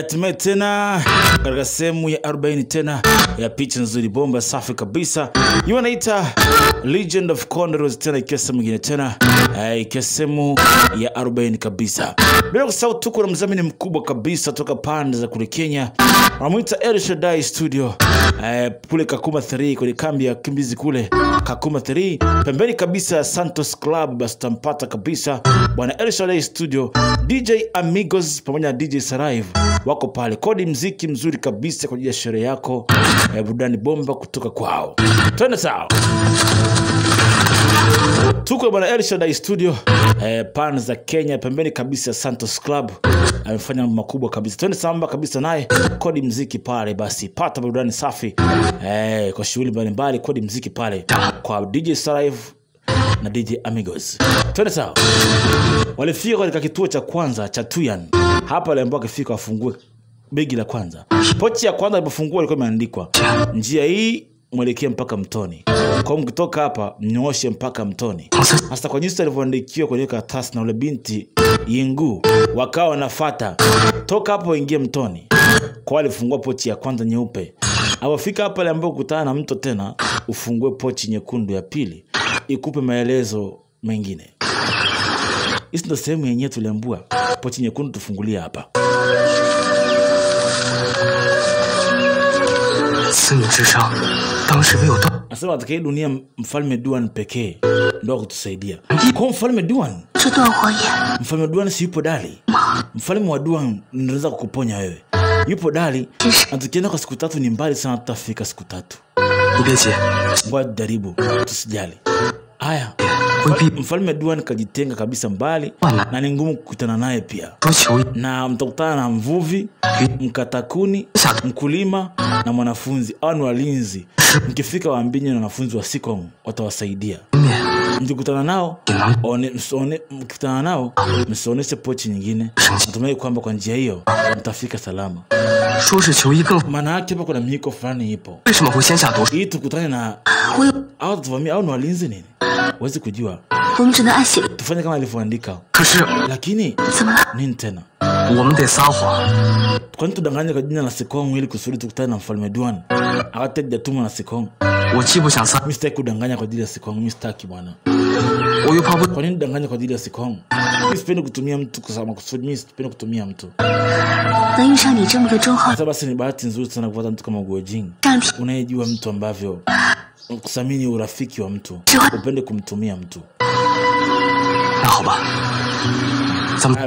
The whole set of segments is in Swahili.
Hatimaye tena katika sehemu ya 40 tena ya picha nzuri bomba safi kabisa. Hiyo inaita Legend of Condors tena ikiwa sehemu nyingine tena ikiwa sehemu ya 40 kabisa. Bila kusahau tuko na mdhamini mkubwa kabisa toka pande za kule Kenya. Wanamuita El Shaddai Studio. Kule Kakuma 3 kwenye kambi ya kimbizi kule Kakuma 3 pembeni kabisa ya Santos Club. Basi tampata kabisa bwana El Shaddai Studio. DJ Amigos pamoja na DJ Saraiv wako pale. Kodi mziki mzuri kabisa kwa ajili ya sherehe yako, burudani bomba kutoka kwao. Twende sawa. Tuko bwana El Shaddai Studio pande za Kenya pembeni kabisa ya Santos Club. Amefanya makubwa kabisa. Twende samba kabisa naye. Kodi mziki pale, basi pata burudani safi kwa shughuli mbalimbali. Kodi mziki pale kwa DJ Saraiv na DJ Amigos. Twende sawa. Walifika katika kituo cha kwanza cha Tuyan. Hapa wale ambao wakifika wafungue begi la kwanza. Pochi ya kwanza ilipofungua ilikuwa imeandikwa njia hii mwelekea mpaka Mtoni. Kwa mkitoka hapa mnyooshe mpaka Mtoni. Hasa kwa jinsi alivyoandikiwa kwenye karatasi na ule binti Yingu wakawa wanafuata. Toka hapo ingie Mtoni. Kwa wale fungua pochi ya kwanza nyeupe. Awafika hapa wale ambao kukutana na mto tena ufungue pochi nyekundu ya pili. Ikupe maelezo mengine. Hii ndio sehemu yenyewe tuliambiwa pochi nyekundu tufungulia hapa. Asema atakaye dunia mfalme Duan pekee ndio kutusaidia. Kwa mfalme Duan? Mfalme Duan si yupo Dali. Mfalme wa Duan anaweza kukuponya wewe. Yupo Dali. Atukienda kwa siku 3 ni mbali sana, tutafika siku 3. Ngoja jaribu, tusijali. Haya. Mfalme Duan kajitenga kabisa mbali na ni ngumu kukutana naye pia. Na mtakutana na mvuvi, mkatakuni, mkulima na mwanafunzi au ni walinzi. Mkifika waambie na wanafunzi wa Sikong watawasaidia. Mkikutana nao, mkikutana nao msioneshe pochi nyingine. Natumai kwamba kwa njia hiyo mtafika salama. Maana yake hapa kuna miko fulani ipo. Hii tukutane na au tuvamia au ni walinzi nini? Wezi kujua. Tufanye kama alivyoandika. Lakini nini tena? Kwani tudanganya kwa jina la Sikong ili kusudi tukutane na mfalme Duan? Akataja tuma na Sikong. Mimi sitaki kudanganya kwa ajili ya Sikong, mimi sitaki bwana. Kwa nini danganya kwa ajili ya Sikong? Mimi sipendi kutumia mtu kusema kusudi, mimi sipendi kutumia mtu. Sasa basi ni bahati nzuri sana kupata mtu kama Guo Jing. Unayejua mtu ambavyo kusamini urafiki wa mtu, upende kumtumia mtu.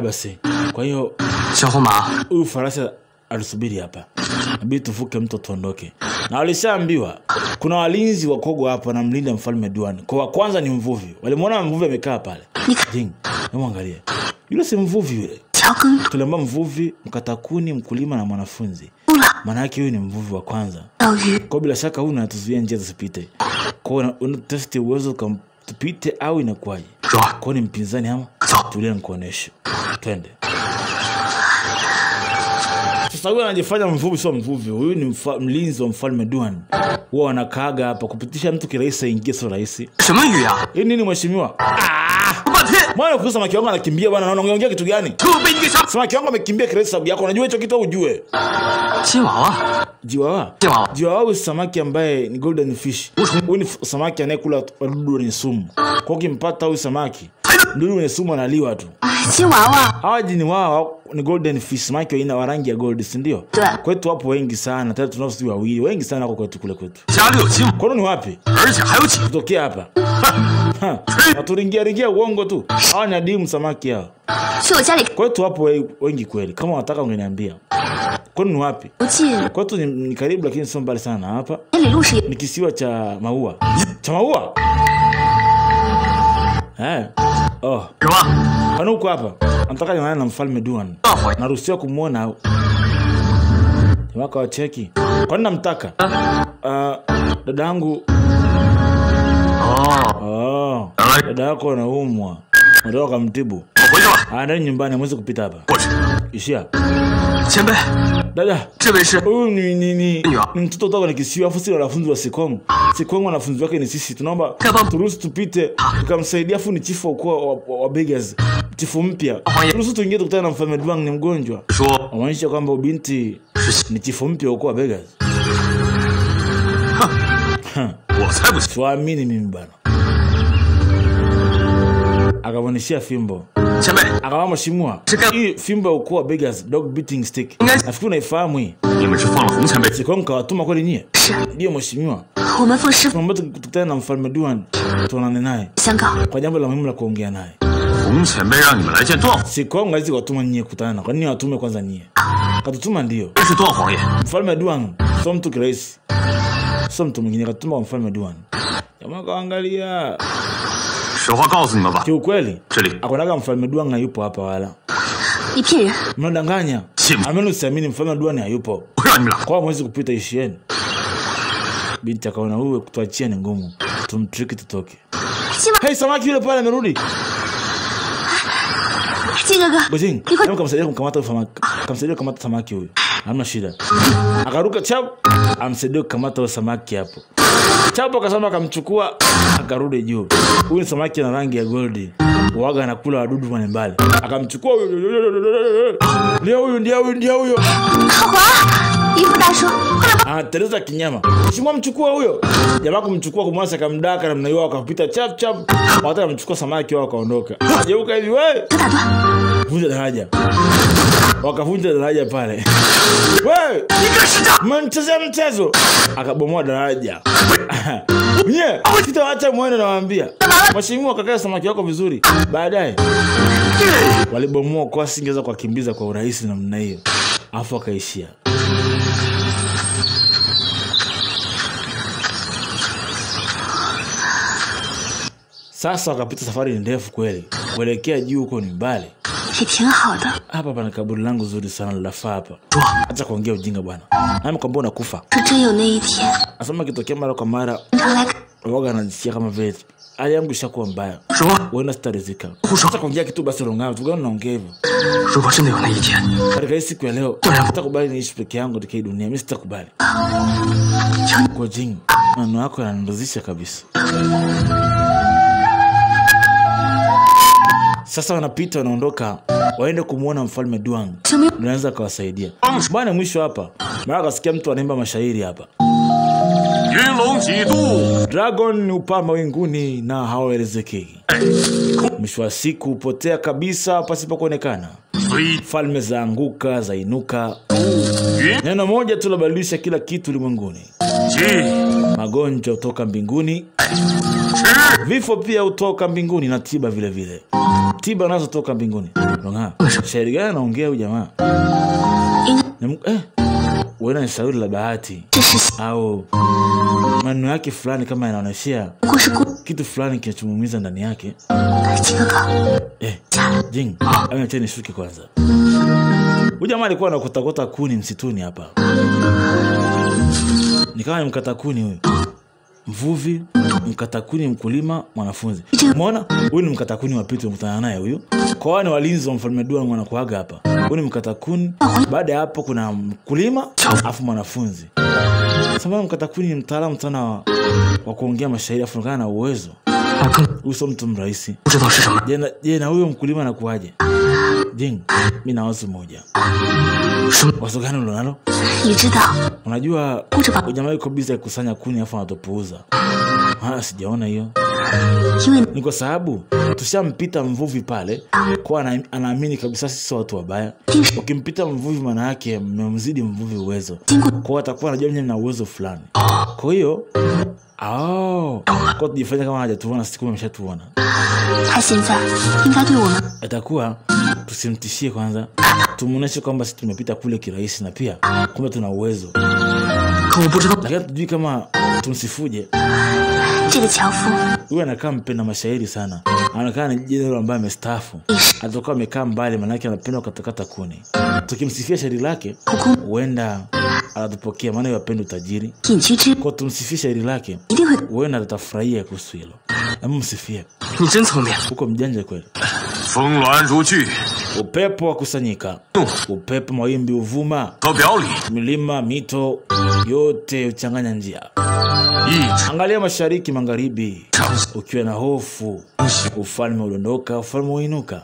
Basi kwa hiyo huyu farasi alisubiri hapa. Nabidi tuvuke mto tuondoke. Na walishaambiwa kuna walinzi wa Kogo hapa na mlinda mfalme Duan. Kwa kwanza ni mvuvi. Walimuona mvuvi amekaa pale. Jing, hebu angalia. Yule si mvuvi yule. Tuliamba mvuvi, mkatakuni, mkulima na mwanafunzi. Maana yake huyu ni mvuvi wa kwanza. Kwa bila shaka huyu anatuzuia njia zisipite. Kwa unatesti uwezo kama tupite au inakuwaje? Kwa ni mpinzani ama? Tulia nikuoneshe. Twende. Sasa huyu anajifanya mvuvi, sio mvuvi. Huyu ni mlinzi wa mfalme Duan. Wao wanakaaga hapa kupitisha mtu kirahisi aingie, sio rahisi. Hii nini mheshimiwa? Mwana kusa samaki wangu anakimbia bwana, naona unaongea kitu gani? Samaki wangu amekimbia kirahisi sababu yako. Unajua hicho kitu ujue. Jiwawa ni samaki ambaye ni golden fish. Huyu ni samaki anayekula wadudu wenye sumu. Kwa ukimpata huyu samaki, ndudu wenye sumu analiwa tu. Hawa jini wao ni golden fish, samaki ina warangi ya gold, si ndio? Kwetu hapo wengi sana, tatu tunafisi wawili, wengi sana kwa kwetu kule kwetu. Kwa nini wapi? Kutokea hapa. Waturingia uongo tu. Hawa ni adimu samaki hao. Kwetu hapo wengi kweli. Kama unataka ungeniambia. Kwa nini wapi? Kwetu ni karibu lakini sio mbali sana hapa. Ni kisiwa cha Maua. Cha Maua? Kwani uko hapa? Nataka nione na mfalme Duan. Naruhusiwa kumuona au? Waka wacheki. Kwani namtaka? Dadangu. Dada yako anaumwa. Ndio kamtibu. Anaenda nyumbani, mwezi kupita hapa. Ishia. Dada, huyu ni mtoto kutoka ni kisiwa, afu si wanafunzi wa Sikong. Sikong wanafunzi wake ni sisi. Tunaomba turuhusu tupite tukamsaidia, afu ni chifu ukoo wa Beggars. Chifu mpya. Turuhusu tuingie tukutane na Mfalme Duang, ni mgonjwa. Wamaanisha kwamba binti ni chifu mpya ukoo wa Beggars. Siamini mimi bana. Akawanishia fimbo. Akawa mheshimiwa, hii fimbo ya ukoo wa Beggars, dog beating stick. Nafikiri unaifahamu hii. Sikong kawatuma kweli nyie? Ndio mheshimiwa. Tunaomba tukutane na Mfalme Duan tuonane naye kwa jambo la muhimu la kuongea naye. Sikong hizi watuma nyie kukutana na. Kwa nini watume kwanza nyie? Katutuma ndio. Mfalme Duan sio mtu kirahisi. Sio mtu mwingine, katutuma kwa Mfalme Duan. Jamaa kaangalia. Kiukweli akonaga Mfalme Duan hayupo hapa wala. Mnadanganya. Amenu siamini Mfalme Duan hayupo. Kwa mwezi kupita ishieni. Binti akaona huyu kutuachia ni ngumu. Tumtriki tutoke. Hey, samaki yule pale amerudi. Bojing, hebu kamsaidia kumkamata samaki. Kamsaidia kukamata samaki huyu. Hamna shida. Akaruka chap, amsaidia kukamata samaki hapo. Chapo akasema akamchukua akarudi juu. Huyu samaki na rangi ya gold. Waga anakula wadudu mbalimbali. Akamchukua ndio huyo. Tereza kinyama. Shimwa mchukua huyo. Jamaa kumchukua kumwasa akamdaka na mnaiwa akapita chap. Watu wamchukua samaki wao akaondoka. Ajeuka hivi wewe. Vunja daraja. Wakavunja daraja pale. Wewe, mnacheza mchezo. Akabomoa daraja. Nye, sitaacha muone nawaambia. Mheshimiwa kakae samaki wako vizuri. Baadaye walibomoa kwa singeweza kukimbiza kwa urahisi namna hiyo. Afu akaishia. Sasa wakapita safari ndefu kweli. Kuelekea juu huko ni mbali. Hapa pana kaburi langu zuri sana lafaa hapa. Acha kuongea ujinga bwana. Nami kwamba unakufa. Asema kitokea mara kwa mara. Waga anajisikia kama vile hali yangu ishakuwa mbaya. Wewe sitarizika. Acha kuongea kitu basi ronga. Tukao naongea hivyo. Katika siku ya leo sitakubali niishi peke yangu katika hii dunia. Mimi sitakubali. Kwa jing, maneno yako yananirudisha kabisa. Sasa wanapita wanaondoka waende kumuona Mfalme Duang. Unaweza kuwasaidia. Bwana mwisho hapa. Mara kasikia mtu anaimba mashairi hapa. Dragon ni upama winguni na hawelezeki. Mwisho wa siku hupotea kabisa pasipo kuonekana. Falme zaanguka, zainuka. Neno moja tu labadilisha kila kitu ulimwenguni. Magonjwa hutoka mbinguni. Vifo pia hutoka mbinguni na tiba vile vile. Tiba nazo toka mbinguni. Nonga, shairi gani anaongea huyu jamaa? Wewe ni shairi la bahati au maneno yake fulani kama yanaonyesha kitu fulani kinachomuumiza ndani yake. Jing, acha nishuke kwanza. Huyu jamaa alikuwa anakotakota kuni msituni hapa. Nikawa mkata kuni huyu. Mvuvi, mkatakuni, mkulima, mwanafunzi. Umeona? Huyu ni mkatakuni wa pili tunakutana naye huyu. Kwa wale walinzi wa Mfalme Duan wanakuaga hapa. Huyu ni mkatakuni. Baada ya hapo kuna mkulima, afu mwanafunzi. Sababu mkatakuni ni mtaalamu sana wa kuongea mashairi afu kana na uwezo. Uso mtu mrahisi. Je, na huyo mkulima anakuaje? Jing, mimi na wazo moja. Wazo gani unalo? Unajua jamaa yuko busy kukusanya kuni afu anatopuuza. Sijaona hiyo. Ni kwa sababu tushampita mvuvi pale, kwa anaamini kabisa sisi watu wabaya. Ukimpita mvuvi maana yake mmemzidi mvuvi uwezo. Kwa atakuwa anajua mimi na uwezo fulani. Kwa hiyo kwa tujifanya kama hajatuona siku ameshatuona. Atakuwa tusimtishie kwanza. Tumuoneshe kwamba sisi tumepita kule kirahisi na pia kumbe tuna uwezo. Lakini tujui kama tumsifuje. Huyu anakaa mpenda mashairi sana. Anakaa ni jenerali ambaye amestaafu. Atakuwa amekaa mbali maana yake anapenda kukatakata kuni. Tukimsifia shairi lake, huenda atapokea maana yapenda utajiri. Kwa tumsifia shairi lake, huenda atafurahia kuhusu hilo. Hebu msifie. Uko mjanja kweli. 风峦如聚, upepo wa kusanyika, upepo mawimbi uvuma, milima mito yote uchanganya njia. Angalia mashariki magharibi, ukiwa na hofu, ufalme udondoka, ufalme uinuka.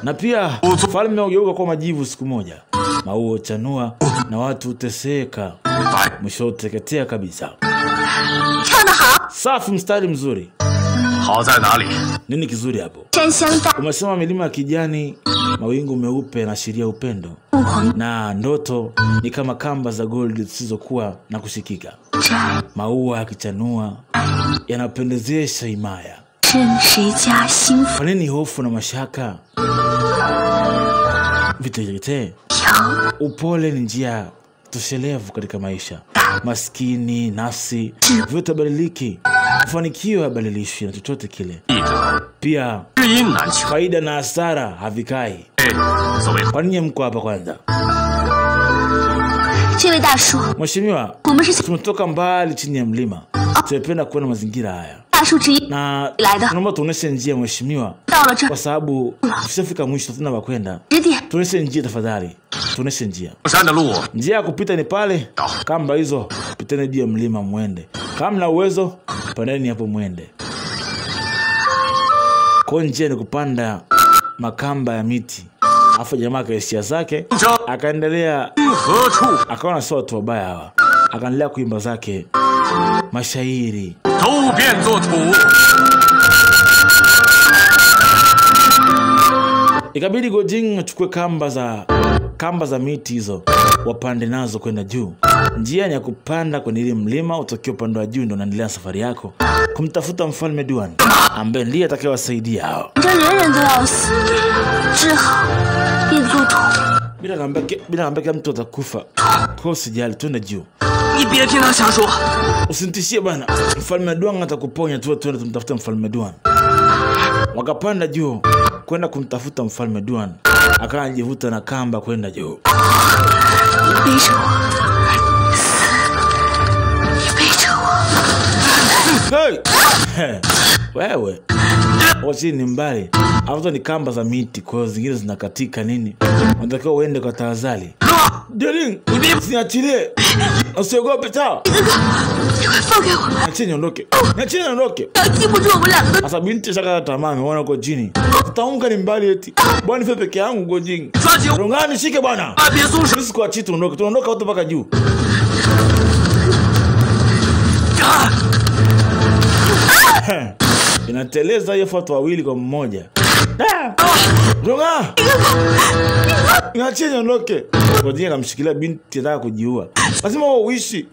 Na pia ufalme ugeuka kwa majivu siku moja, maua chanua na watu uteseka, mwisho uteketea kabisa. Safi, mstari mzuri. Nini kizuri hapo? Umesema milima ya kijani, mawingu meupe na shiria upendo, na ndoto ni kama kamba za gold zisizokuwa na kushikika. Maua yakichanua yanapendezesha himaya. Kwa nini hofu na mashaka? Vitete, upole ni njia toshelevu katika maisha. Maskini, nafsi, vyote badiliki. Mafanikio yabadilishwi na chochote kile. Pia faida na hasara havikai. Kwa nini mko hapa kwanza? Mheshimiwa, tumetoka mbali chini ya mlima. Tunapenda kuona mazingira haya. Na tunaomba tuoneshe njia mheshimiwa, kwa sababu tushafika mwisho, tuna kwenda. Tuoneshe njia tafadhali. Tuoneshe njia. Njia ya kupita ni pale. Kamba hizo piteni juu ya mlima mwende. Kama na uwezo pandeni hapo mwende. Kwa njia ni kupanda makamba ya miti. Afa jamaa kaishia zake, akaendelea, akaona sio watu wabaya hawa. Akaendelea kuimba zake mashairi. Ikabidi Gojing achukue kamba za miti hizo, wapande nazo kwenda juu. Njia ni ya kupanda kwenye ile mlima, utokio upande wa juu ndio unaendelea safari yako kumtafuta mfalme Duan, ambaye ndiye atakayewasaidia hao. Bila ambia mtu atakufa. Kwa usijali, twende juu. Usinitishie bana. Mfalme Duan atakuponya tu, twende tumtafute mfalme Duan. Wakapanda juu kwenda kumtafuta mfalme Duan. Akajivuta na kamba kwenda juu. Hey! Wewe Ochi ni mbali. Hapo ni kamba za miti, kwa hiyo zingine zinakatika nini. Unatakiwa uende kwa tahadhari. Darling, usiniachilie. Usiogope sawa? Niachie niondoke. Niachie niondoke. Sasa binti shaka tamaa ameona uko chini. Tutaunga ni mbali eti. Bwana nife peke yangu Gojing. Rongani shike bwana. Sisi kwa chitu tuondoke. Tuondoka wote mpaka juu. Inateleza hiyo foto wawili kwa mmoja. Ronga! Niachie niondoke. Gojing akamshikilia binti anataka kujiua. Lazima wewe uishi.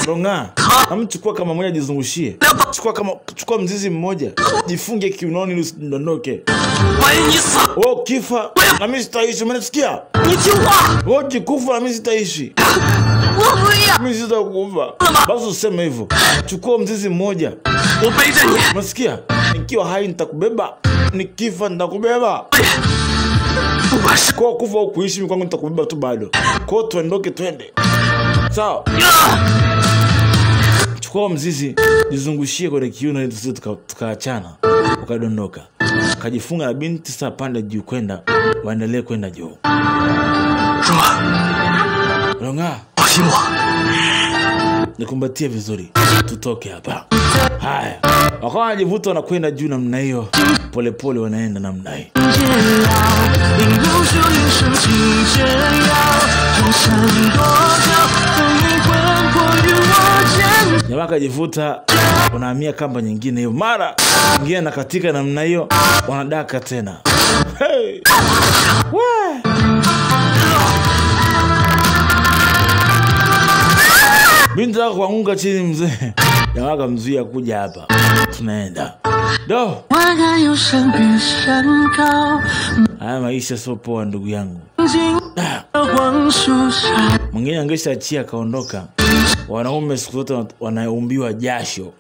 Ronga, amchukua kama mmoja jizungushie. Chukua mzizi mmoja. Jifunge kiunoni ili usidondoke. Wewe kifa na mimi sitaishi, umenisikia? Wewe ukikufa na mimi sitaishi. Mimi sitakufa. Basi useme hivyo. Chukua mzizi mmoja. Unasikia? Nikiwa hai nitakubeba. Nikifa nitakubeba. Kwa kufa au kuishi mimi kwangu nitakubeba tu bado. Kwa tuondoke twende. Sawa. Chukua mzizi, nizungushie kwa kiuno ili tusije tukaachana. Ukadondoka. Akajifunga na binti sasa panda juu kwenda, waendelee kwenda juu. Ronga. Nikumbatie vizuri. Tutoke hapa. Haya. Wakawa wanajivuta na kwenda juu namna hiyo. Pole pole wanaenda namna hiyo. Jamaa akajivuta, wanahamia kamba nyingine hiyo. Mara nyingine na katika namna hiyo, wanadaka tena. Hey! Binti yako kuanguka chini mzee. Jamaa akamzuia kuja hapa. Tunaenda. Do. Haya maisha sio poa ndugu yangu. Mwingine angeshaachia kaondoka. Wanaume siku zote wanaumbiwa jasho.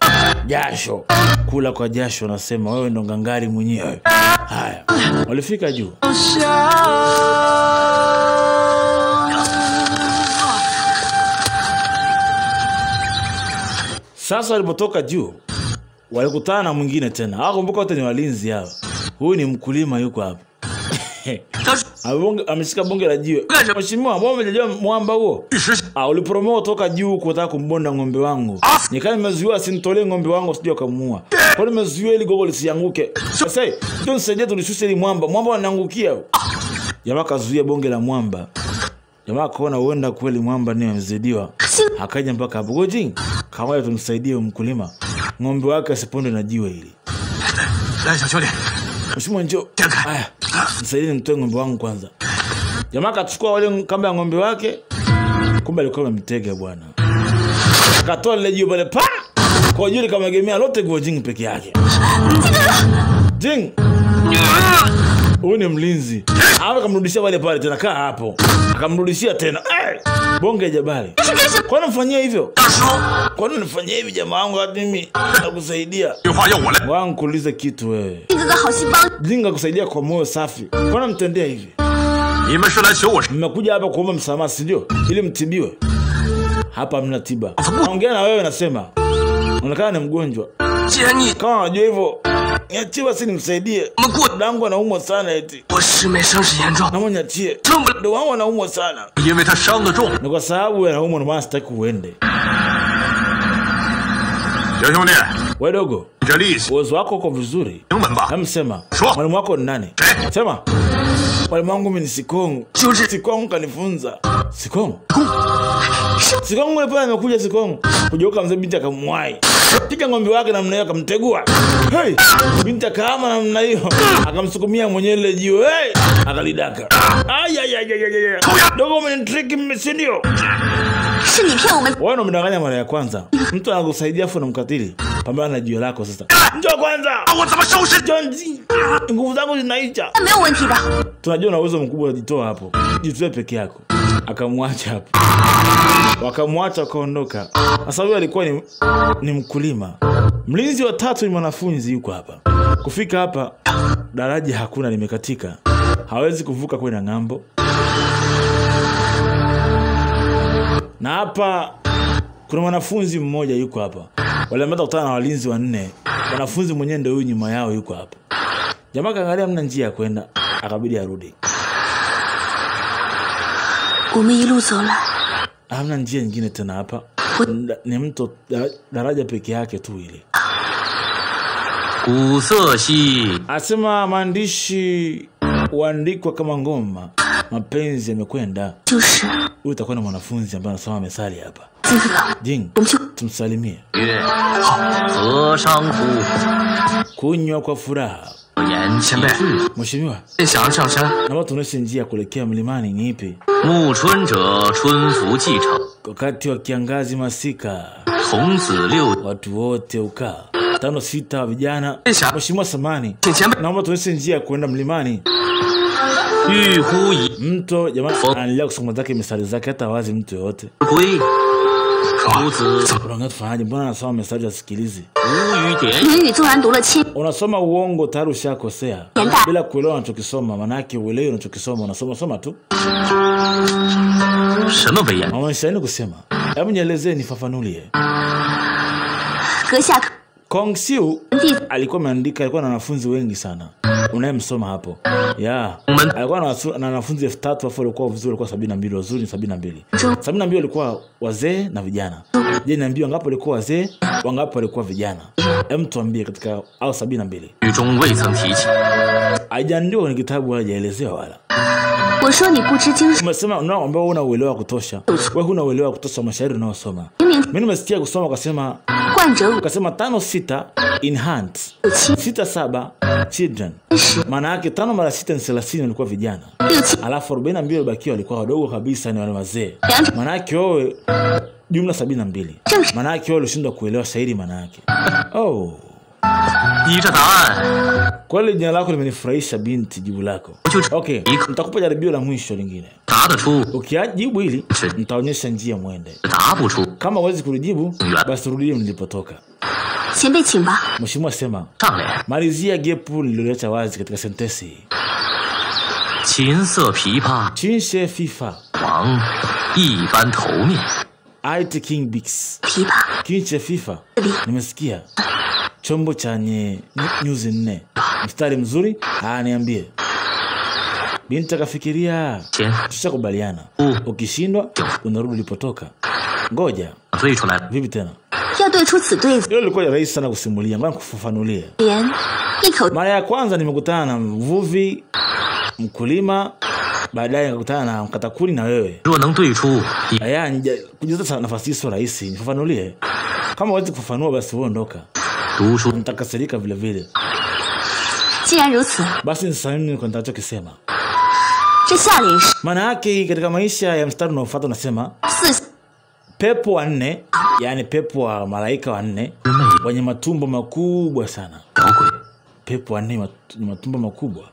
Jasho. Kula kwa jasho, nasema wewe ndo ngangari mwenyewe. Haya. Walifika juu. Sasa walipotoka juu, walikutana na mwingine tena. Hawakumbuka wote ni walinzi hao. Huyu ni mkulima yuko hapa. Ameshika bonge la jiwe. Mheshimiwa, mbona umejajua mwamba huo? Ulipromote toka juu kutaka kumbonda ng'ombe wangu. Nikani nimezuia asinitolee ng'ombe wangu sije akamuua. Kwa nini nimezuia ili gogo lisianguke? Sasa, ndio nisaidie tulishushe ile mwamba. Mwamba wanangukia. Jamaa kazuia bonge la mwamba. Jamaa akaona huenda kweli mwamba ni amezidiwa. Akaja mpaka hapo. Gojing, kama tumsaidie mkulima. Ng'ombe wake asiponde na jiwe hili. Mheshimiwa njoo. Haya. Nisaidie nimtoe ng'ombe wangu kwanza. Jamaa akachukua wale kamba ya ng'ombe wake. Kumbe alikuwa amemtega bwana. Akatoa ile jiwe pale pa. Kwa juu kamagemea lote Gojing peke yake. Jing. Huyu ni mlinzi. Akamrudishia wale pale tena kaa hapo. Akamrudishia tena. Bonge jabali. Kwa nini mfanyia hivyo? Kwa nini unifanyia hivi jamaa wangu hadi mimi nakusaidia? Wangu kuuliza kitu wewe. Jinga kusaidia kwa moyo safi. Kwa nini mtendea hivi? Mmekuja hapa kuomba msamaha si ndio? Ili mtibiwe. Hapa mna tiba. Naongea na wewe nasema. Unaonekana ni mgonjwa. Kama unajua hivyo, niachie basi nimsaidie. Dangu anaumwa sana eti. Naomba niachie. Ndio wangu anaumwa sana. Ni kwa sababu anaumwa na maana sitaki uende. Wewe dogo. Uwezo wako uko vizuri. Hamsema. Mwalimu wako ni nani? Sema. Mwalimu wangu mimi ni Sikong. Sikong kanifunza. Sikong. Sikong yule pale amekuja Sikong. Kujioka mzee binti akamwai. Piga ng'ombe wake namna hiyo akamtegua. Hey! Binti akaama namna hiyo. Akamsukumia mwenyewe ile jiwe. Hey! Akalidaka. Dogo umenitrick mimi si ndio? Wewe unamdanganya mara ya kwanza. Mtu anakusaidia afu unamkatili. Pambana na jiwe lako sasa. Njoo kwanza. Jonzi. Nguvu zangu zinaisha. Tunajua na uwezo mkubwa unajitoa hapo. Jitoe peke yako. Akamwacha hapo. Wakamwacha akaondoka. Sasa huyo alikuwa ni mkulima. Mlinzi wa tatu ni mwanafunzi yuko hapa. Kufika hapa daraja hakuna limekatika. Hawezi kuvuka kwenda ng'ambo. Na hapa kuna mwanafunzi mmoja yuko hapa. Wale ambao kutana na walinzi wanne. Mwanafunzi mwenyewe ndio huyu nyuma yao yuko hapa. Jamaa kaangalia mna njia ya kwenda, akabidi arudi. Hamna njia nyingine tena hapa. Ni mto daraja peke yake tu ile. Asema maandishi uandikwa kama ngoma. Mapenzi yamekwenda. Huyu utakuwa na mwanafunzi ambaye anasoma methali hapa. Jing, tumsalimie. Kunywa kwa furaha. Mheshimiwa, naomba tuoneshe njia kuelekea mlimani ni ipi? Wakati wa kiangazi masika. Watu wote ukaa. 5-6 vijana. Mheshimiwa samani, naomba tuoneshe njia kwenda mlimani. Mto jamani anaendelea kusoma zake methali zake hata wazi mtu yote. Unataka tufanyaje? Mbona anasoma message asikilize? Unasoma uongo tayari ushakosea. Bila kuelewa unachokisoma, maana yake uelewe unachokisoma, unasoma tu. Mama shani kusema. Hebu nielezee nifafanulie. Kong Siu alikuwa ameandika, alikuwa na wanafunzi wengi sana. Unayemsoma hapo. Alikuwa na wanafunzi 3000 afu walikuwa vizuri, walikuwa 72, wazuri 72. 72 walikuwa wazee na vijana. Je, niambie wangapi walikuwa wazee, wangapi walikuwa vijana? Hem tuambie katika au 72. Haijaandikwa ni kitabu hajaelezewa wala. Umesema ambao una uelewa kutosha. Wewe huna uelewa kutosha mashairi unaosoma. Mimi nimesikia kusoma akasema 5-6 in hands. 6-7 children. Maana yake 5 mara 6 ni 30 walikuwa vijana. Alafu 42 walibaki walikuwa wadogo kabisa ni wale wazee. Maana yake wewe jumla 72. Maana yake wewe ulishindwa kuelewa shairi maana yake. Kwa ile jina lako limenifurahisha binti jibu lako. Okay, nitakupa jaribio la mwisho lingine. Ukijibu hili nitaonyesha njia mwende. Kama huwezi kulijibu basi rudi mlipotoka. Mheshimiwa sema. Malizia gepu lililoacha wazi katika sentensi. Qinse FIFA. Wang Yiban Toumien. IT King Bix. Qinse FIFA. Nimesikia. chombo chenye nyuzi 4. Mstari mzuri, niambie. Binti akafikiria, tushakubaliana. Ukishindwa unarudi ulipotoka. Ngoja. Vipi tena? Hilo lilikuwa rahisi sana kusimulia, ngoja nikufafanulie. Mara ya kwanza nimekutana na mvuvi, mkulima, baadaye nikakutana na mkatakuni na wewe. Kujiza nafasi sio rahisi, nifafanulie. Kama huwezi kufafanua basi uondoka. Nitakasirika vile vile. Basi nisaini kwa ninachokisema. Maana yake katika maisha ya mstari unaofuata unasema pepo 4, yani pepo wa malaika 4 wenye matumbo makubwa sana. Pepo 4 matumbo makubwa.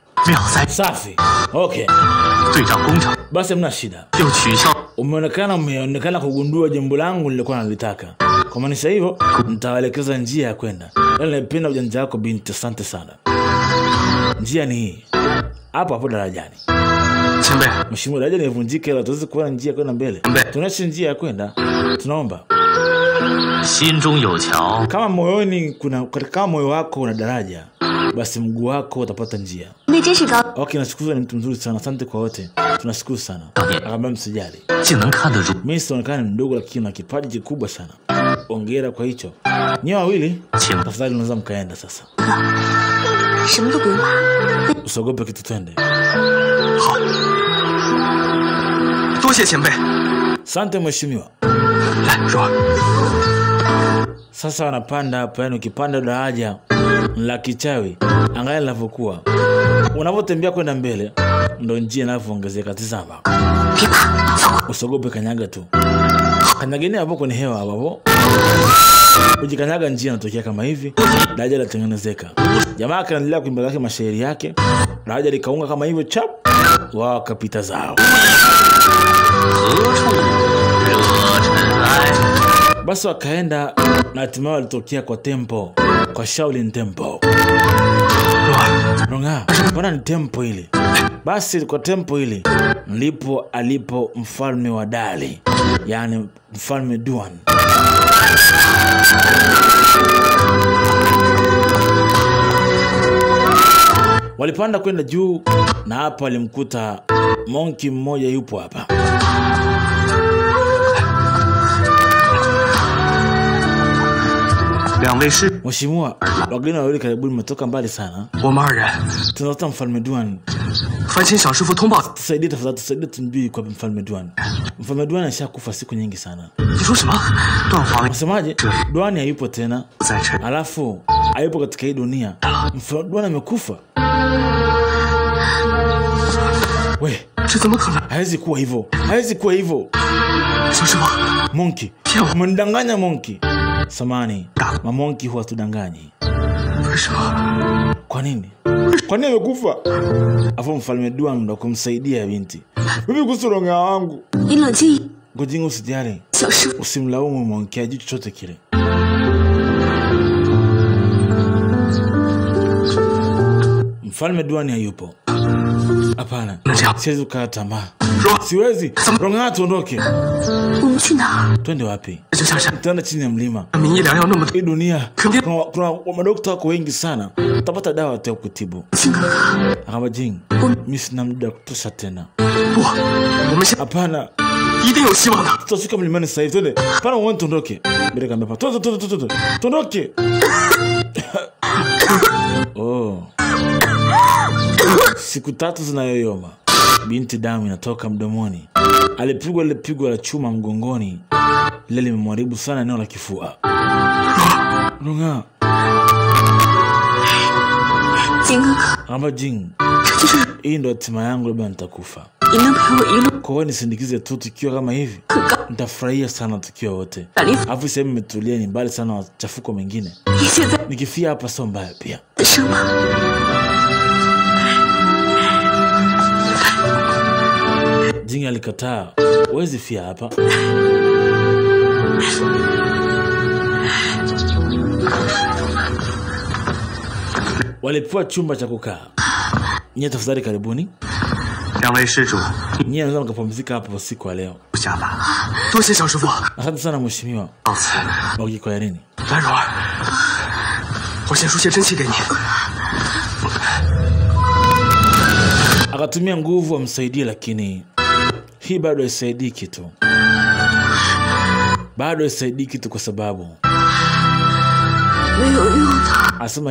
Safi. Okay. Basi mna shida. Umeonekana kugundua jambo langu nilikuwa nalitaka. Kwa maana hivyo nitawaelekeza njia ya kwenda. Napenda ujanja wako binti, asante sana. Njia ni hii. Hapo darajani. Mheshimiwa, daraja limevunjika, ila tuweze kuona njia kwenda mbele. Tunacho njia ya kwenda. Tunaomba. Kama moyoni katika moyo wako una daraja, basi mguu wako utapata njia. Okay, nashukuru, ni mtu mzuri sana. Asante kwa wote. Tunashukuru sana. Akamwambia msijali. Mimi sionekana mdogo lakini na kipaji kikubwa sana. Hongera kwa hicho. Nyoa wawili, tafadhali unaweza mkaenda sasa. Usiogope kitu, twende. Asante mheshimiwa. Sasa wanapanda hapa, yani ukipanda daraja la kichawi, angalia linavyokuwa. Unapotembea kwenda mbele, ndio njia inavyoongezeka. Tazama. Usiogope, kanyaga tu. Kanyageni hapo kwenye hewa hapo. Ujikanyaga, njia inatokea kama hivi, daraja linatengenezeka. Jamaa akaendelea kuimba yake mashairi yake, daraja likaunga kama hivyo chap, wao kapita zao. Basi wakaenda na hatimaye walitokea kwa tempo, kwa Shaolin Temple. Ronga, bwana ni tempo ile. Basi kwa tempo ile ndipo alipo mfalme wa Dali, yani mfalme Duan. Walipanda kwenda juu na hapa alimkuta monkey mmoja yupo hapa. Mheshimiwa, wageni wawili karibuni, umetoka mbali sana. Tunataka mfalme Duan. Tusaidie tafadhali, tusaidie tumbii kwa mfalme Duan. Mfalme Duan ashakufa siku nyingi sana. Unasemaje? Duan hayupo tena. Alafu hayupo katika hii dunia. Mfalme Duan amekufa. We, haiwezi kuwa hivyo. Haiwezi kuwa hivyo. Monkey, umendanganya monkey. Samani, mamonki huwa tudanganyi. Kwa nini? Kwa nini amekufa? Afu mfalme Duan ndo kumsaidia binti. Mimi kusuronga wangu. Ngojingo usijali. Usimlaumu monkey, ajui chochote kile. Mfalme Duan hayupo. Hapana, siwezi kukaa tamaa. Siwezi. Ronga, tuondoke. Twende wapi? Tutaenda chini ya mlima. Hii dunia kuna madokta wako wengi sana. Utapata dawa ya kutibu. Akamba Jing, mimi sina muda kutosha tena. Hapana. Tutafika mlimani sasa hivi. Twende. Hapana, wewe tuondoke. Bila kamba. Tuondoke. Oh. Siku 3 zinayoyoma. Binti damu inatoka mdomoni. Alipigwa ile pigo la chuma mgongoni. Lile limemharibu sana eneo la kifua. Runga. Amba Jing. Hii ndo hatima yangu, labda nitakufa. Kwa hiyo nisindikize tu tukiwa kama hivi. Nitafurahia sana tukiwa wote. Alafu sehemu imetulia, ni mbali sana wachafuko mengine. Nikifia hapa sio mbaya pia. Jing alikataa. Huwezi fia hapa. Walipewa chumba cha kukaa. Nyie tafadhali karibuni. Nyie naweza mkapumzika hapa usiku wa leo. Asante sana mheshimiwa. Wakikoya nini? 我先输些真气给你。Akatumia nguvu amsaidie, lakini hii bado haisaidii kitu. Bado haisaidii kitu kwa sababu asema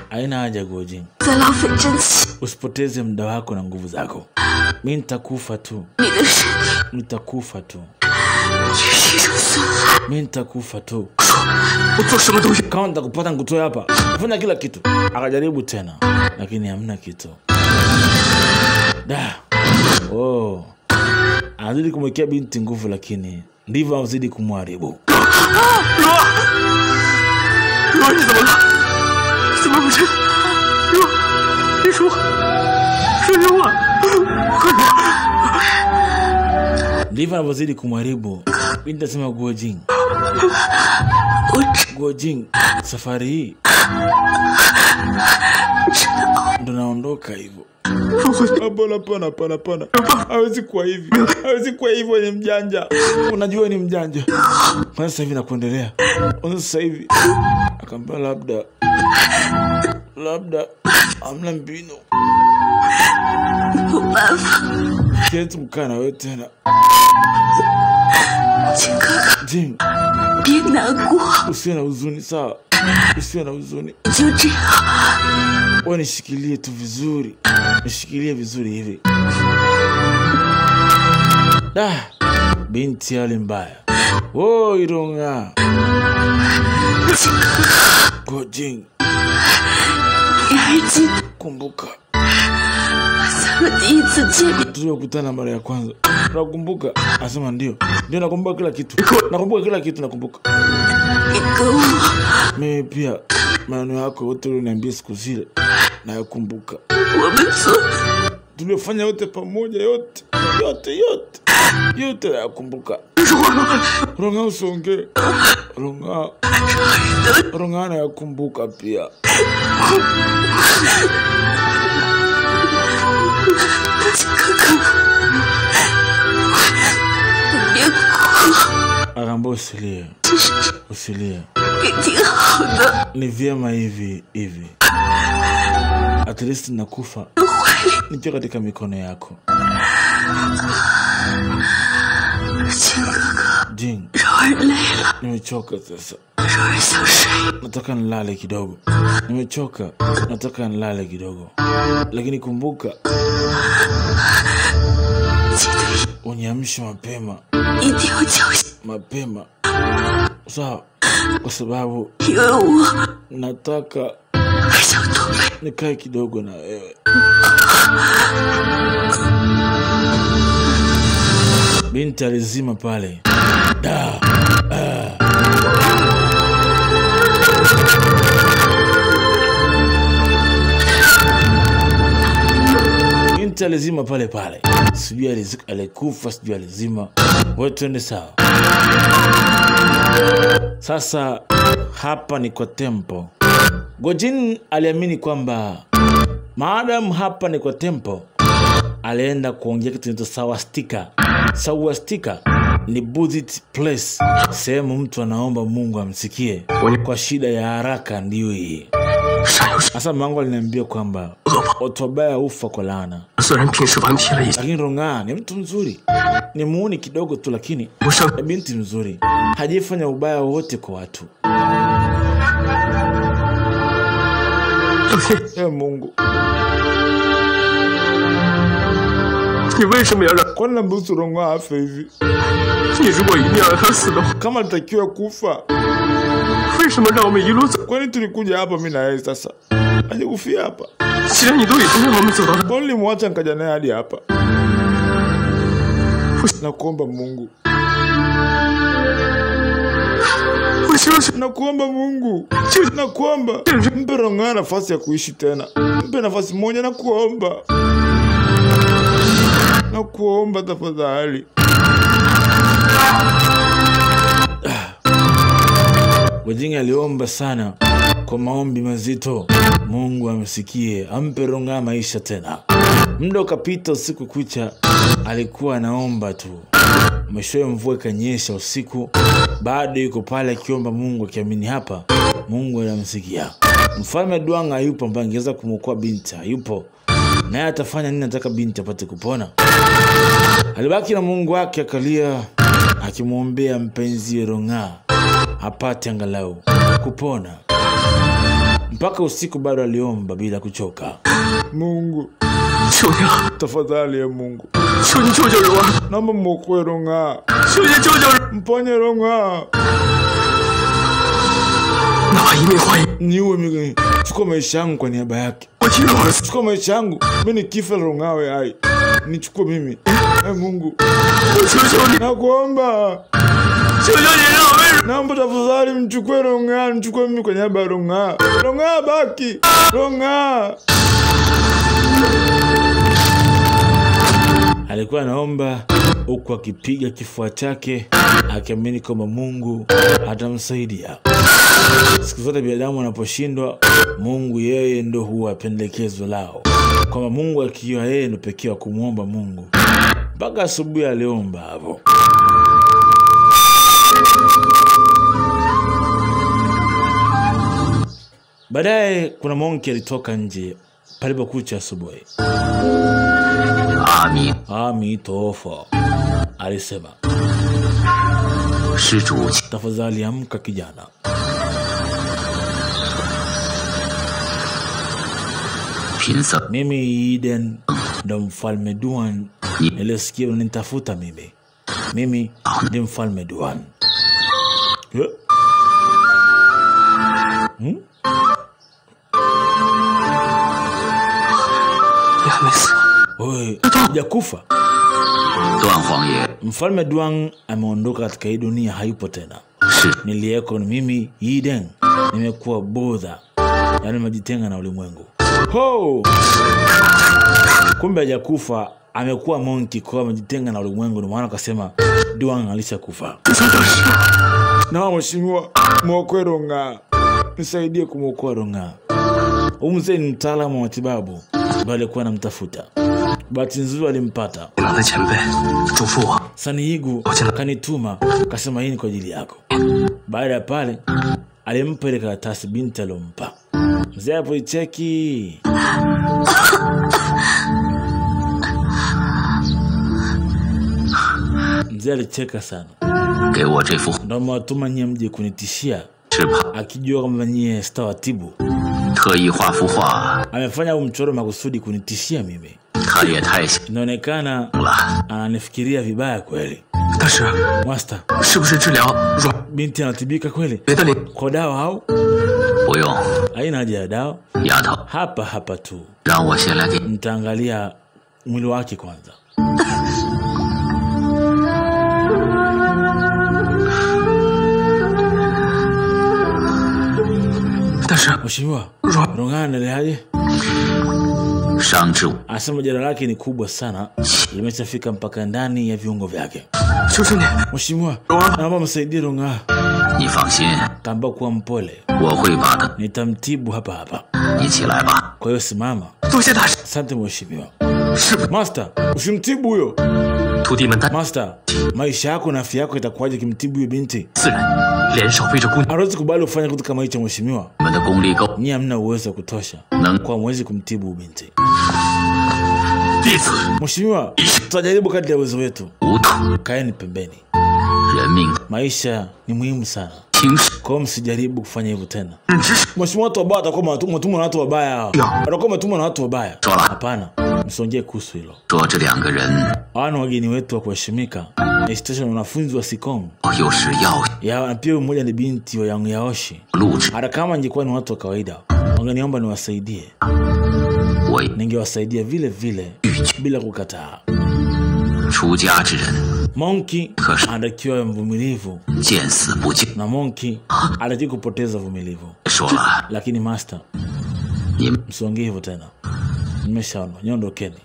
haina haja Guojin. Usipoteze muda wako na nguvu zako. Mimi nitakufa tu. Nitakufa tu. Mimi nitakufa tu. Kama nitakupata ngutoe hapa. Fanya kila kitu. Akajaribu tena, lakini hamna kitu. Anazidi kumwekea binti nguvu, lakini ndivyo anazidi kumharibu. Ndivyo anazidi kumharibu. Binti anasema Guojin, safari hii ndo naondoka hivyo. Hapana. Hawezi kuwa hivi. Ni mjanja. Unajua ni mjanja. Kwa sasa hivi nakuendelea. Sasa hivi akamwambia labda amna mbinu. Kitu mkana wewe tena. Jing. Usiwe na huzuni, sawa? Usiwe na huzuni. Wewe nishikilie tu vizuri. Nishikilie vizuri hivi. Binti hali mbaya. Ironga. Guojin. Kumbuka. Tuliokutana mara ya kwanza. Nakumbuka. Asema ndio. Nakumbuka kila kitu. Nakumbuka. Mimi pia maneno yako yote uliniambia siku zile nayakumbuka. Tuliofanya yote pamoja, yote nayakumbuka. Ronga usonge. Ronga nayakumbuka pia. Akambo usilie. Ni vyema hivi. At least nakufa nikiwa katika mikono yako. Jing, nimechoka sasa. Nataka nilale kidogo. Lakini kumbuka, uniamshe mapema. Sawa? Kwa sababu nataka nikae kidogo na wewe. Binti alizima pale. Binti alizima pale. Sijui alikufa, sijui alizima. Wewe twende sawa. Sasa hapa ni kwa tempo. Guojin aliamini kwamba maadamu hapa ni kwa tempo, alienda kuongea kitu kinaitwa Swastika. Ni Buddhist place, sehemu mtu anaomba Mungu amsikie kwa shida ya haraka. Ndio hii. Sasa Mungu aliniambia kwamba watu wabaya hufa kwa laana. Lakini Ronga ni mtu mzuri. Ni muuni kidogo tu, lakini binti mzuri. Hajifanya ubaya wote kwa watu. Mungu. Kwa nini mbusu Ronga afe hivi? Kama nitakiwa kufa, kwa nini tulikuja hapa mimi na yeye sasa? Aje kufia hapa. Kwa nini mwacha nikaja naye hadi hapa? Nakuomba Mungu. Nakuomba mpe Ronga nafasi ya kuishi tena. Mpe nafasi moja, nakuomba tafadhali. Guojin aliomba sana kwa maombi mazito. Mungu amsikie, ampe Ronga maisha tena. Muda ukapita, usiku kucha alikuwa anaomba tu. Mwishowe mvua ikanyesha usiku. Bado yuko pale akiomba Mungu, akiamini hapa Mungu anamsikia. Mfalme Duan hayupo ambaye angeweza kumwokoa binti, hayupo. Naye atafanya nini nataka binti apate kupona? Alibaki na Mungu wake akalia, akimwombea mpenzi Ronga apate angalau kupona. Mpaka usiku bado aliomba bila kuchoka. Mungu, tafadhali ya Mungu, naomba mwokoe Ronga, mponye Ronga. Niwe mimi, chukua maisha yangu kwa niaba yake. Chukua maisha yangu, mimi nikifa Ronga we hai. Nichukue mimi. Mungu, nakuomba. Naomba tafadhali mchukue Ronga, mchukue mimi kwa niaba ya Ronga. Ronga baki. Ronga. Alikuwa anaomba huku akipiga kifua chake, akiamini kwamba Mungu atamsaidia. Siku zote binadamu wanaposhindwa, Mungu yeye ndo huwa pendekezo lao. Kwamba Mungu akiwa yeye ndo pekee wa kumuomba Mungu. Mpaka asubuhi aliomba hapo. Baadaye kuna monki alitoka nje palipokucha asubuhi. Ami tofa, alisema. Tafadhali amka kijana. Mimi Eden ndo mfalme Duan. Nilisikia unanitafuta mimi. Mimi ndi mfalme Duan. Oi, hujakufa? Mfalme Duan ameondoka katika hii dunia, hayupo tena. Nilieko ni mimi Eden, nimekuwa Buddha, yani nimejitenga na ulimwengu. Ho! Kumbe hajakufa, amekuwa monki kwa amejitenga na ulimwengu, ndio maana akasema Duan alishakufa. Na mheshimiwa, mwokoe Ronga. Nisaidie kumwokoa Ronga. Mzee ni mtaalamu wa matibabu, bali alikuwa anamtafuta. Bahati nzuri alimpata. Sanihigu kanituma, kasema hii ni kwa ajili yako. Baada ya pale alimpa ile karatasi binti alompa. Mzee alipoicheki, mzee alicheka sana. Ndio mwatuma nyie mje kunitishia, akijua kama nyie stawatibu. Amefanya mchoro makusudi kunitishia mimi. Inaonekana ananifikiria vibaya kweli. Master, binti anatibika kweli? Kwa dawa au? Haina haja ya dawa. Hapa tu. Nitaangalia mwili wake kwanza. Mheshimiwa, Ronga anaeleaje? Asema jeraha lake ni kubwa sana, limeshafika mpaka ndani ya viungo vyake. Mheshimiwa, naomba msaidie Ronga. Tamba kuwa mpole. Nitamtibu hapa. Kwa hiyo simama. Asante mheshimiwa. Master, usimtibu huyo. Master, maisha yako na afya yako itakuwaje kimtibu huyo binti? Hawezi kubali ufanye kitu kama hicho mheshimiwa. Nyie hamna uwezo wa kutosha kwa mwezi kumtibu binti. Mheshimiwa, tutajaribu kadri ya uwezo wetu. Kaeni pembeni. Maisha ni muhimu sana. Kwa msijaribu kufanya hivyo tena. Mheshimiwa, watu wabaya watakuwa watumwa na watu wabaya. Watakuwa watumwa na watu wabaya. Hapana, msiongee kuhusu hilo. Hawa ni wageni wetu wa kuheshimika. Station wanafunzi wa Sikong. Na pia mmoja ni binti wa Yang Yaoshi. Hata kama ingekuwa ni watu wa kawaida, wangeniomba niwasaidie. Ningewasaidia vile vile bila kukataa. Monkey anatakiwa mvumilivu, na monkey anatakiwa kupoteza vumilivu. Lakini master, msiongee hivyo tena. Nimeshaona, nyondokeni.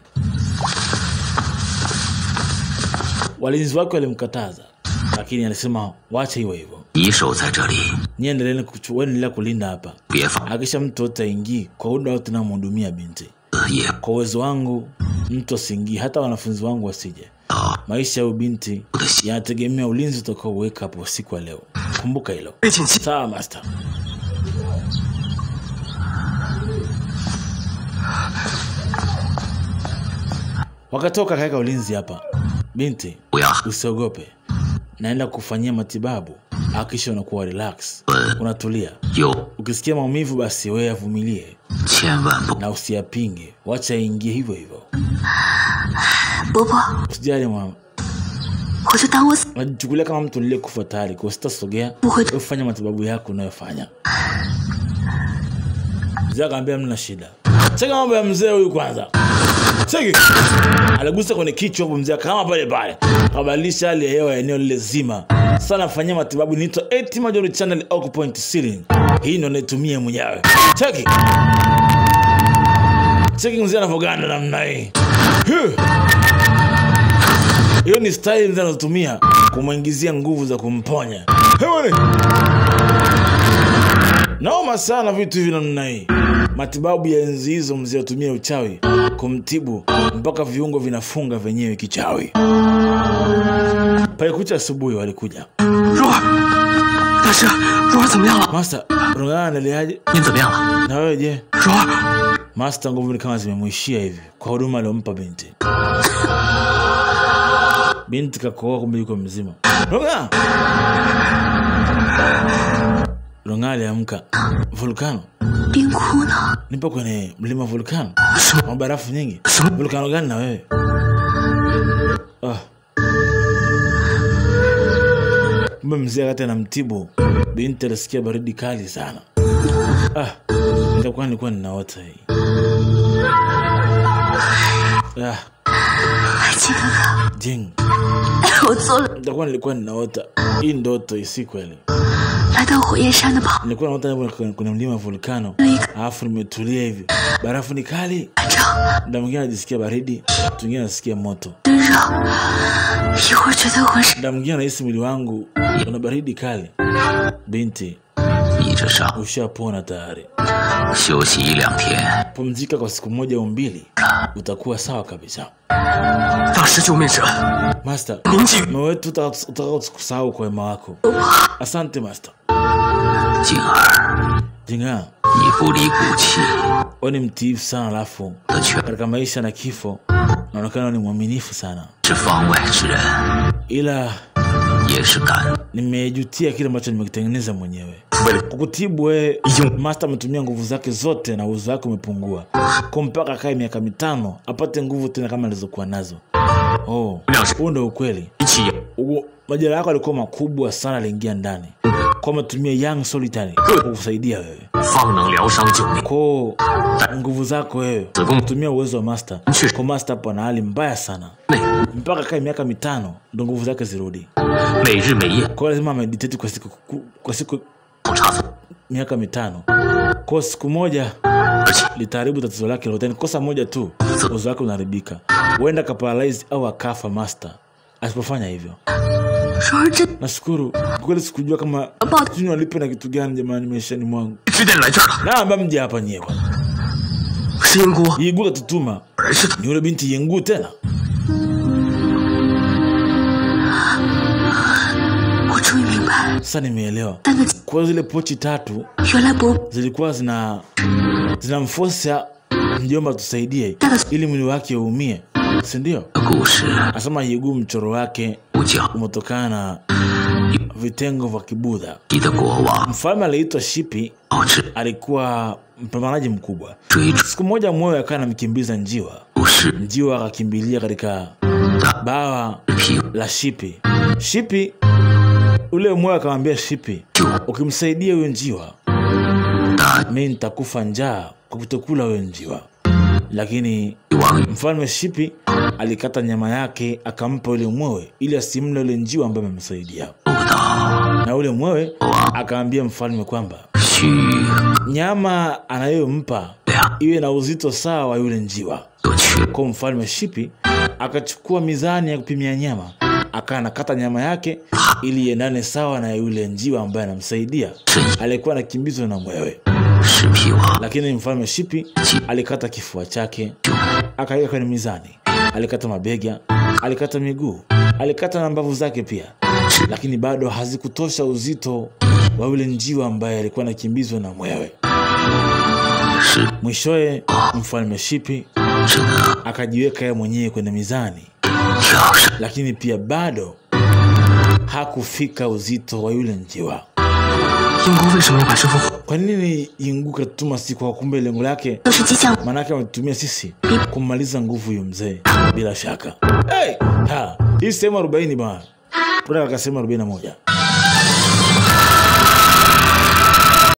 Walinzi wake walimkataza, lakini alisema wacha iwe hivyo. Niendelee kulinda hapa. Akisha mtu ataingia kwa muda wote na mhudumia binti. Kwa uwezo wangu mtu asingie, hata wanafunzi wangu wasije. Maisha ya binti yanategemea ulinzi utakaoweka hapo siku ya leo. Kumbuka hilo. Sawa master. Wakatoka kaeka ulinzi hapa. Binti, usiogope. Naenda kufanyia matibabu. Hakikisha unakuwa relax. Unatulia. Ukisikia maumivu basi wewe vumilie. Na usiyapinge. Wacha ingie hivyo hivyo. Baba. Usijali mama. Najichukulia kama mtu niliyekufa tayari. Kwa sitasogea. Ufanya matibabu yako unayofanya. Mzee akamwambia mna shida. Cheka mambo ya mzee huyu kwanza. Cheki. Aligusa kwenye kichwa hapo mzee kama pale pale. Kabadilisha hali ya hewa ya eneo lile zima. Sasa nafanyia matibabu inaitwa 80 Major Channel Acupoint Ceiling. Hii ndio naitumia mwenyewe. Cheki. Cheki mzee anavoganda namna hii. Hiyo ni style mzee anatumia kumuingizia nguvu za kumponya. Hewe. Naoma sana vitu hivi namna hii. Matibabu ya enzi hizo mzee atumia uchawi kumtibu mpaka viungo vinafunga wenyewe kichawi. Pale kucha asubuhi walikuja. Master, Rongana analiaje? Na wewe je? Master, nguvu ni kama zimemuishia hivi kwa huduma aliyompa binti. Binti kakoa kumbe yuko mzima. Rongana! Rongana aliamka. Volcano. Nipo kwenye mlima Volcano. Mabarafu nyingi. Volcano gani na wewe? Kumbe mzee akati anamtibu. Binti alisikia baridi kali sana. Nitakuwa nilikuwa ninaota hii. Jing. Nitakuwa nilikuwa ninaota. Hii ndoto isikweli. Nilikuwa naota kwenye mlima Volcano. Alafu nimetulia hivi. Barafu ni kali. Muda mwingine najisikia baridi, mwingine nasikia moto. Muda mwingine nahisi mwili wangu una baridi kali. Binti, ushapona tayari. Pumzika kwa siku moja au mbili. Utakuwa sawa kabisa. Master, moyo wetu utakusahau kwa wema wako. Asante Master. Jinga, wewe ni mtiifu sana alafu katika maisha na kifo unaonekana ni mwaminifu sana. Ila nimejutia kile ambacho nimekitengeneza mwenyewe. Kukutibu wewe, Master ametumia nguvu zake zote na uwezo wake umepungua. Kwa mpaka kae miaka 5 apate nguvu tena kama alizokuwa nazo. Huo ndio ukweli. Majeraha yako yalikuwa makubwa sana, aliingia ndani. Kwa matumia Young Solitary kukusaidia wewe. Kwa nguvu zako wewe, tumia uwezo wa Master. Kwa Master hapo ana hali mbaya sana. Mpaka kae miaka 5 ndio nguvu zake zirudi. Kwa lazima meditate kwa siku miaka 5. Kwa siku moja litaharibu tatizo lake lote. Kosa moja tu uwezo wake unaharibika. Huenda kaparalyze au akafa Master asipofanya hivyo. Nashukuru. Kweli sikujua kama tuni walipe na kitu gani jamani maishani mwangu. Naomba mje hapa nyewe. Yengu tutuma. Ni yule binti Yengu tena. Sasa nimeelewa. Kwa zile pochi 3 zilikuwa zinamforce mjomba tusaidie ili mwili wake uumie. Si ndio? Asema Yengu mchoro wake umetokana na vitengo vya Kibudha. Mfalme aliitwa Shipi alikuwa mpambanaji mkubwa. Siku moja moyo akawa anamkimbiza njiwa. Njiwa akakimbilia katika bawa la Shipi. Shipi ule moyo akamwambia Shipi, ukimsaidia huyo njiwa mimi nitakufa njaa kwa kutokula huyo njiwa. Lakini mfalme Shipi alikata nyama yake akampa ule mwewe ili asimle ule njiwa ambaye amemsaidia. Na ule mwewe akaambia mfalme kwamba nyama anayompa iwe na uzito sawa wa yule njiwa. Kwa mfalme Shipi akachukua mizani ya kupimia nyama, akanakata nyama yake ili iendane sawa na yule njiwa ambaye anamsaidia. Alikuwa anakimbizwa na mwewe. Lakini mfalme Shipi alikata kifua chake, akaweka kwenye mizani. Alikata mabega, alikata miguu, alikata na mbavu zake pia. Lakini bado hazikutosha uzito wa yule njiwa ambaye alikuwa anakimbizwa na mwewe. Mwishowe mfalme Shipi akajiweka yeye mwenyewe kwenye mizani, lakini pia bado hakufika uzito wa yule njiwa. Kwa nini Yingu katuma sisi kwa kumbe lengo lake? Manake wametumia sisi kumaliza nguvu ya mzee bila shaka. Hii sema 40 bwana. Kuna akasema 41.